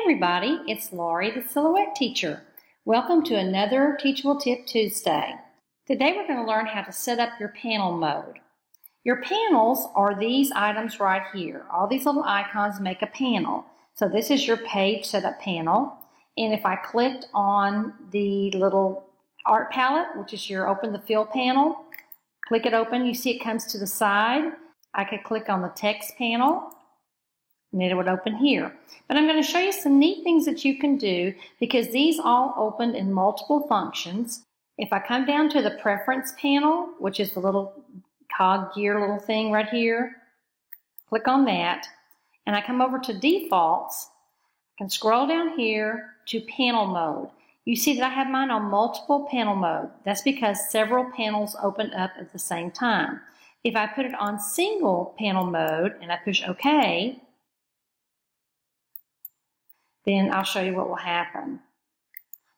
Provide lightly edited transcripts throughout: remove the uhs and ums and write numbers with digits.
everybody, it's Laurie, the Silhouette Teacher. Welcome to another Teachable Tip Tuesday. Today we're going to learn how to set up your panel mode. Your panels are these items right here. All these little icons make a panel. So this is your page setup panel. And if I clicked on the little art palette, which is your open the fill panel, click it open, you see it comes to the side. I could click on the text panel, and it would open here. But I'm going to show you some neat things that you can do because these all open in multiple functions. If I come down to the preference panel, which is the little cog gear little thing right here, click on that, and I come over to defaults, I can scroll down here to panel mode. You see that I have mine on multiple panel mode. That's because several panels open up at the same time. If I put it on single panel mode and I push OK, then I'll show you what will happen.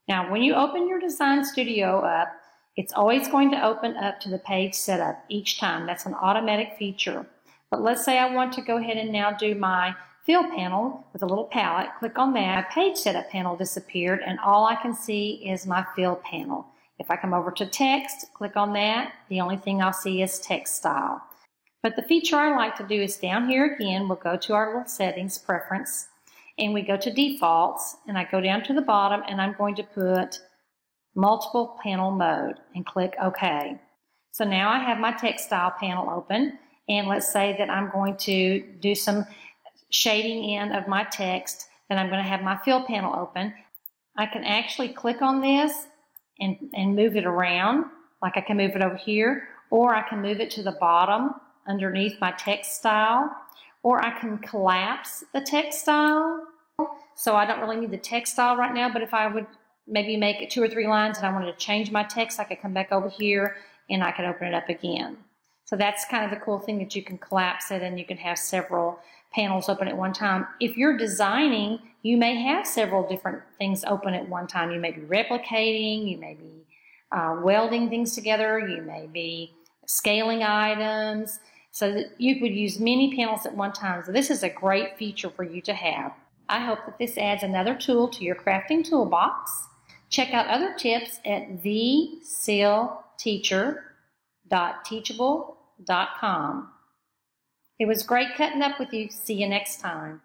Now, when you open your Design Studio up, it's always going to open up to the page setup each time. That's an automatic feature. But let's say I want to go ahead and now do my fill panel with a little palette. Click on that. My page setup panel disappeared, and all I can see is my fill panel. If I come over to text, click on that, the only thing I'll see is text style. But the feature I like to do is down here again, we'll go to our little settings, preference, and we go to defaults, and I go down to the bottom, and I'm going to put multiple panel mode and click OK. So now I have my text style panel open, and let's say that I'm going to do some shading in of my text, then I'm going to have my fill panel open. I can actually click on this and move it around, like I can move it over here, or I can move it to the bottom underneath my text style, or I can collapse the text style. So I don't really need the text style right now, but if I would maybe make it 2 or 3 lines and I wanted to change my text, I could come back over here and I could open it up again. So that's kind of the cool thing, that you can collapse it and you can have several panels open at one time. If you're designing, you may have several different things open at one time. You may be replicating, you may be welding things together, you may be scaling items, so that you could use many panels at one time. So this is a great feature for you to have. I hope that this adds another tool to your crafting toolbox. Check out other tips at thesilteacher.teachable.com. It was great cutting up with you. See you next time.